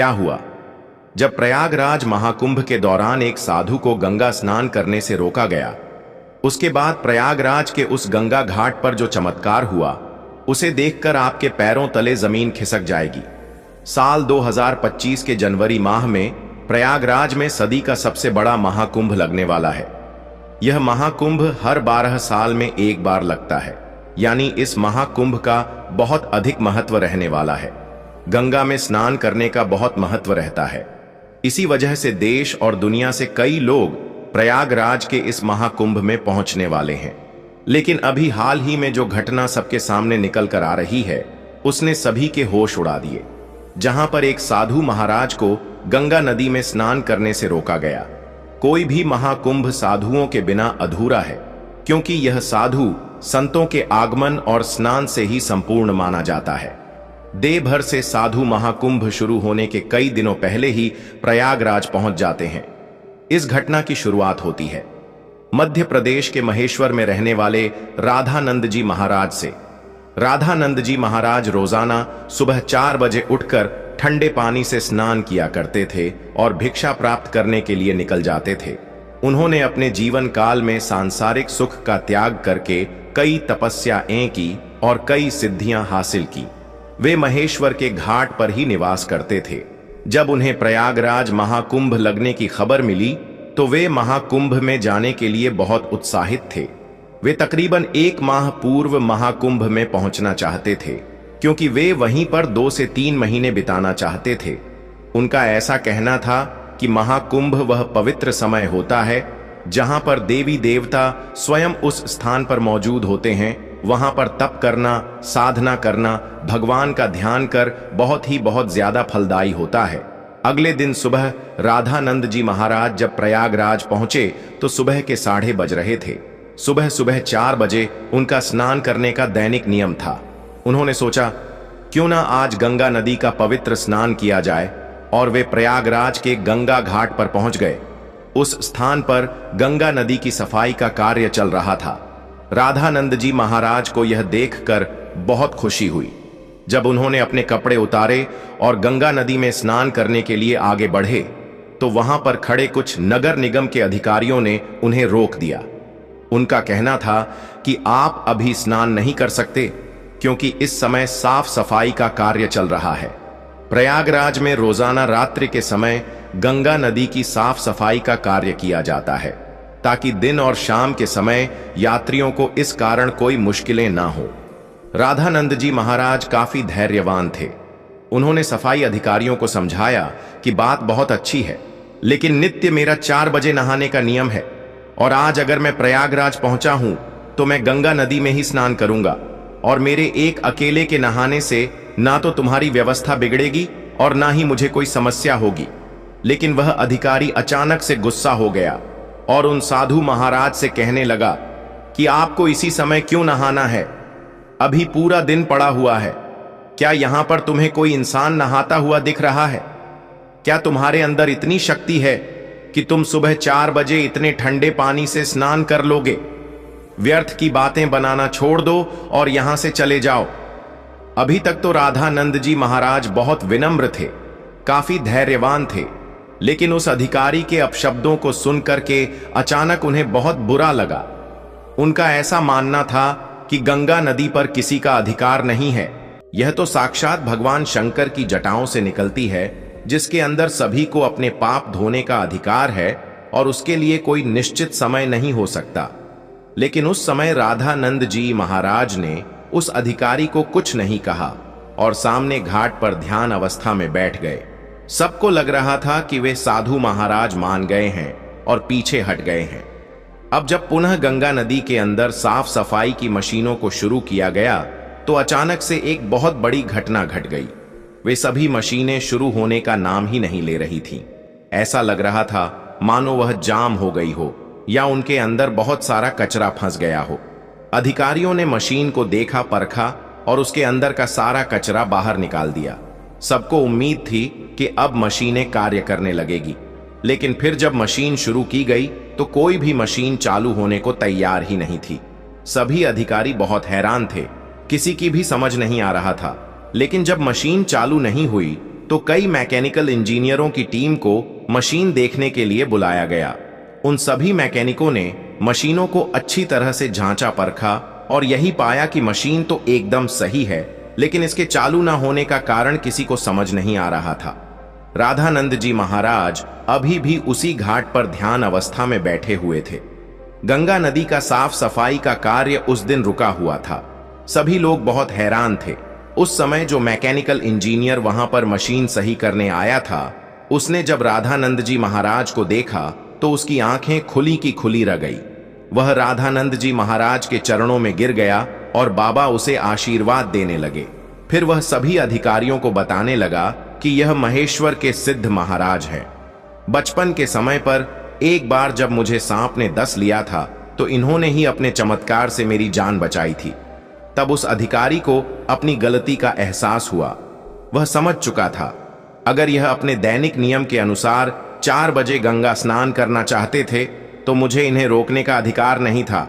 क्या हुआ? जब प्रयागराज महाकुंभ के दौरान एक साधु को गंगा स्नान करने से रोका गया, उसके बाद प्रयागराज के उस गंगा घाट पर जो चमत्कार हुआ, उसे देखकर आपके पैरों तले जमीन खिसक जाएगी। साल 2025 के जनवरी माह में प्रयागराज में सदी का सबसे बड़ा महाकुंभ लगने वाला है। यह महाकुंभ हर 12 साल में एक बार लगता है, यानी इस महाकुंभ का बहुत अधिक महत्व रहने वाला है। गंगा में स्नान करने का बहुत महत्व रहता है। इसी वजह से देश और दुनिया से कई लोग प्रयागराज के इस महाकुंभ में पहुंचने वाले हैं। लेकिन अभी हाल ही में जो घटना सबके सामने निकल कर आ रही है, उसने सभी के होश उड़ा दिए। जहां पर एक साधु महाराज को गंगा नदी में स्नान करने से रोका गया। कोई भी महाकुंभ साधुओं के बिना अधूरा है, क्योंकि यह साधु संतों के आगमन और स्नान से ही संपूर्ण माना जाता है। देव भर से साधु महाकुंभ शुरू होने के कई दिनों पहले ही प्रयागराज पहुंच जाते हैं। इस घटना की शुरुआत होती है मध्य प्रदेश के महेश्वर में रहने वाले राधानंद जी महाराज से। राधानंद जी महाराज रोजाना सुबह 4 बजे उठकर ठंडे पानी से स्नान किया करते थे और भिक्षा प्राप्त करने के लिए निकल जाते थे। उन्होंने अपने जीवन काल में सांसारिक सुख का त्याग करके कई तपस्याएं की और कई सिद्धियां हासिल की। वे महेश्वर के घाट पर ही निवास करते थे। जब उन्हें प्रयागराज महाकुंभ लगने की खबर मिली तो वे महाकुंभ में जाने के लिए बहुत उत्साहित थे। वे तकरीबन 1 माह पूर्व महाकुंभ में पहुंचना चाहते थे, क्योंकि वे वहीं पर 2 से 3 महीने बिताना चाहते थे। उनका ऐसा कहना था कि महाकुंभ वह पवित्र समय होता है जहां पर देवी देवता स्वयं उस स्थान पर मौजूद होते हैं। वहां पर तप करना, साधना करना, भगवान का ध्यान कर बहुत ज्यादा फलदायी होता है। अगले दिन सुबह राधानंद जी महाराज जब प्रयागराज पहुंचे तो सुबह के 8:30 बज रहे थे। सुबह 4 बजे उनका स्नान करने का दैनिक नियम था। उन्होंने सोचा, क्यों ना आज गंगा नदी का पवित्र स्नान किया जाए, और वे प्रयागराज के गंगा घाट पर पहुंच गए। उस स्थान पर गंगा नदी की सफाई का कार्य चल रहा था। राधानंद जी महाराज को यह देखकर बहुत खुशी हुई। जब उन्होंने अपने कपड़े उतारे और गंगा नदी में स्नान करने के लिए आगे बढ़े तो वहां पर खड़े कुछ नगर निगम के अधिकारियों ने उन्हें रोक दिया। उनका कहना था कि आप अभी स्नान नहीं कर सकते, क्योंकि इस समय साफ सफाई का कार्य चल रहा है। प्रयागराज में रोजाना रात्रि के समय गंगा नदी की साफ सफाई का कार्य किया जाता है, ताकि दिन और शाम के समय यात्रियों को इस कारण कोई मुश्किलें ना हो। राधानंद जी महाराज काफी धैर्यवान थे। उन्होंने सफाई अधिकारियों को समझाया कि बात बहुत अच्छी है, लेकिन नित्य मेरा 4 बजे नहाने का नियम है, और आज अगर मैं प्रयागराज पहुंचा हूं तो मैं गंगा नदी में ही स्नान करूंगा, और मेरे एक अकेले के नहाने से ना तो तुम्हारी व्यवस्था बिगड़ेगी और ना ही मुझे कोई समस्या होगी। लेकिन वह अधिकारी अचानक से गुस्सा हो गया और उन साधु महाराज से कहने लगा कि आपको इसी समय क्यों नहाना है? अभी पूरा दिन पड़ा हुआ है। क्या यहां पर तुम्हें कोई इंसान नहाता हुआ दिख रहा है? क्या तुम्हारे अंदर इतनी शक्ति है कि तुम सुबह 4 बजे इतने ठंडे पानी से स्नान कर लोगे? व्यर्थ की बातें बनाना छोड़ दो और यहां से चले जाओ। अभी तक तो राधानंद जी महाराज बहुत विनम्र थे, काफी धैर्यवान थे, लेकिन उस अधिकारी के अपशब्दों को सुनकर के अचानक उन्हें बहुत बुरा लगा। उनका ऐसा मानना था कि गंगा नदी पर किसी का अधिकार नहीं है। यह तो साक्षात भगवान शंकर की जटाओं से निकलती है, जिसके अंदर सभी को अपने पाप धोने का अधिकार है और उसके लिए कोई निश्चित समय नहीं हो सकता। लेकिन उस समय राधानंद जी महाराज ने उस अधिकारी को कुछ नहीं कहा और सामने घाट पर ध्यान अवस्था में बैठ गए। सबको लग रहा था कि वे साधु महाराज मान गए हैं और पीछे हट गए हैं। अब जब पुनः गंगा नदी के अंदर साफ सफाई की मशीनों को शुरू किया गया तो अचानक से एक बहुत बड़ी घटना घट गई। वे सभी मशीनें शुरू होने का नाम ही नहीं ले रही थीं। ऐसा लग रहा था मानो वह जाम हो गई हो या उनके अंदर बहुत सारा कचरा फंस गया हो। अधिकारियों ने मशीन को देखा, परखा और उसके अंदर का सारा कचरा बाहर निकाल दिया। सबको उम्मीद थी कि अब मशीनें कार्य करने लगेगी, लेकिन फिर जब मशीन शुरू की गई तो कोई भी मशीन चालू होने को तैयार ही नहीं थी। सभी अधिकारी बहुत हैरान थे, किसी की भी समझ नहीं आ रहा था। लेकिन जब मशीन चालू नहीं हुई तो कई मैकेनिकल इंजीनियरों की टीम को मशीन देखने के लिए बुलाया गया। उन सभी मैकेनिकों ने मशीनों को अच्छी तरह से जांचा परखा और यही पाया कि मशीन तो एकदम सही है, लेकिन इसके चालू न होने का कारण किसी को समझ नहीं आ रहा था। राधानंद जी महाराज अभी भी उसी घाट पर ध्यान अवस्था में बैठे हुए थे। गंगा नदी का साफ सफाई का कार्य उस दिन रुका हुआ था। सभी लोग बहुत हैरान थे। उस समय जो मैकेनिकल इंजीनियर वहां पर मशीन सही करने आया था, उसने जब राधानंद जी महाराज को देखा तो उसकी आंखें खुली की खुली रह गई। वह राधानंद जी महाराज के चरणों में गिर गया और बाबा उसे आशीर्वाद देने लगे। फिर वह सभी अधिकारियों को बताने लगा कि यह महेश्वर के सिद्ध महाराज हैं। बचपन के समय पर एक बार जब मुझे सांप ने डस लिया था तो इन्होंने ही अपने चमत्कार से मेरी जान बचाई थी। तब उस अधिकारी को अपनी गलती का एहसास हुआ। वह समझ चुका था अगर यह अपने दैनिक नियम के अनुसार 4 बजे गंगा स्नान करना चाहते थे तो मुझे इन्हें रोकने का अधिकार नहीं था।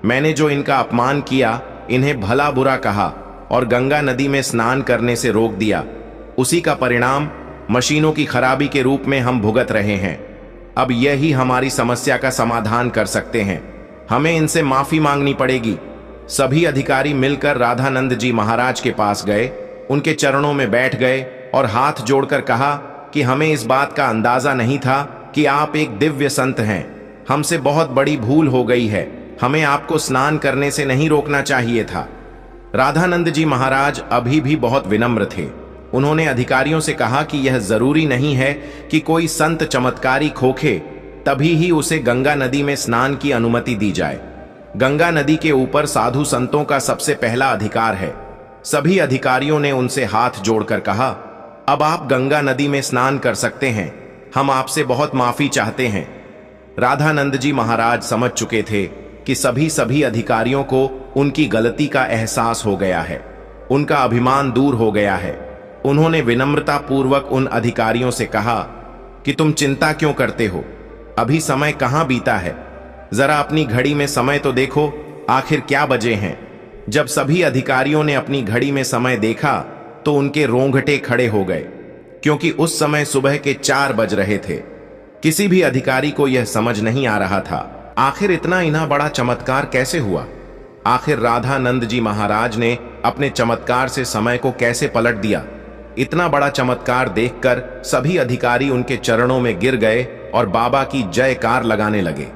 मैंने जो इनका अपमान किया, इन्हें भला बुरा कहा और गंगा नदी में स्नान करने से रोक दिया, उसी का परिणाम मशीनों की खराबी के रूप में हम भुगत रहे हैं। अब यही हमारी समस्या का समाधान कर सकते हैं। हमें इनसे माफी मांगनी पड़ेगी। सभी अधिकारी मिलकर राधानंद जी महाराज के पास गए, उनके चरणों में बैठ गए और हाथ जोड़कर कहा कि हमें इस बात का अंदाजा नहीं था कि आप एक दिव्य संत हैं। हमसे बहुत बड़ी भूल हो गई है। हमें आपको स्नान करने से नहीं रोकना चाहिए था। राधानंद जी महाराज अभी भी बहुत विनम्र थे। उन्होंने अधिकारियों से कहा कि यह जरूरी नहीं है कि कोई संत चमत्कारी खोखे तभी ही उसे गंगा नदी में स्नान की अनुमति दी जाए। गंगा नदी के ऊपर साधु संतों का सबसे पहला अधिकार है। सभी अधिकारियों ने उनसे हाथ जोड़कर कहा, अब आप गंगा नदी में स्नान कर सकते हैं। हम आपसे बहुत माफी चाहते हैं। राधानंद जी महाराज समझ चुके थे कि सभी अधिकारियों को उनकी गलती का एहसास हो गया है। उनका अभिमान दूर हो गया है। उन्होंने विनम्रता पूर्वक उन अधिकारियों से कहा कि तुम चिंता क्यों करते हो? अभी समय कहां बीता है? जरा अपनी घड़ी में समय तो देखो, आखिर क्या बजे हैं? जब सभी अधिकारियों ने अपनी घड़ी में समय देखा तो उनके रोंगटे खड़े हो गए, क्योंकि उस समय सुबह के 4 बज रहे थे। किसी भी अधिकारी को यह समझ नहीं आ रहा था आखिर इतना बड़ा चमत्कार कैसे हुआ। आखिर राधानंद जी महाराज ने अपने चमत्कार से समय को कैसे पलट दिया। इतना बड़ा चमत्कार देखकर सभी अधिकारी उनके चरणों में गिर गए और बाबा की जयकार लगाने लगे।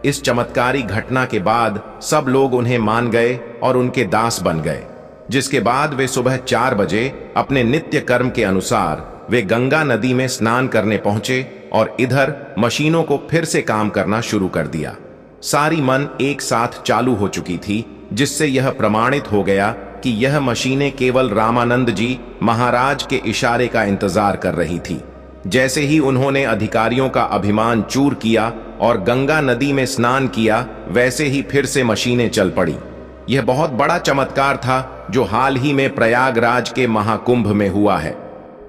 इस चमत्कारी घटना के बाद सब लोग उन्हें मान गए और उनके दास बन गए, जिसके बाद वे सुबह 4 बजे अपने नित्य कर्म के अनुसार वे गंगा नदी में स्नान करने पहुंचे और इधर मशीनों को फिर से काम करना शुरू कर दिया। सारी मन एक साथ चालू हो चुकी थी, जिससे यह प्रमाणित हो गया कि यह मशीनें केवल रामानंद जी महाराज के इशारे का इंतजार कर रही थी। जैसे ही उन्होंने अधिकारियों का अभिमान चूर किया और गंगा नदी में स्नान किया, वैसे ही फिर से मशीनें चल पड़ी। यह बहुत बड़ा चमत्कार था जो हाल ही में प्रयागराज के महाकुंभ में हुआ है।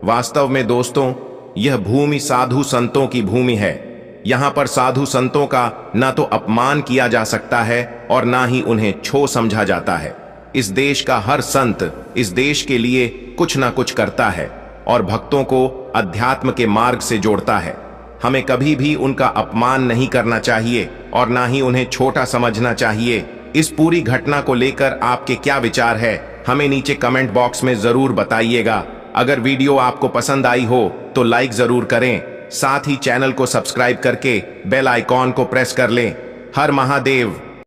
वास्तव में दोस्तों, यह भूमि साधु संतों की भूमि है। यहां पर साधु संतों का ना तो अपमान किया जा सकता है और ना ही उन्हें छो समझा जाता है। इस देश का हर संत इस देश के लिए कुछ ना कुछ करता है और भक्तों को अध्यात्म के मार्ग से जोड़ता है। हमें कभी भी उनका अपमान नहीं करना चाहिए और ना ही उन्हें छोटा समझना चाहिए। इस पूरी घटना को लेकर आपके क्या विचार है, हमें नीचे कमेंट बॉक्स में जरूर बताइएगा। अगर वीडियो आपको पसंद आई हो तो लाइक जरूर करें, साथ ही चैनल को सब्सक्राइब करके बेल आइकॉन को प्रेस कर लें। हर महादेव।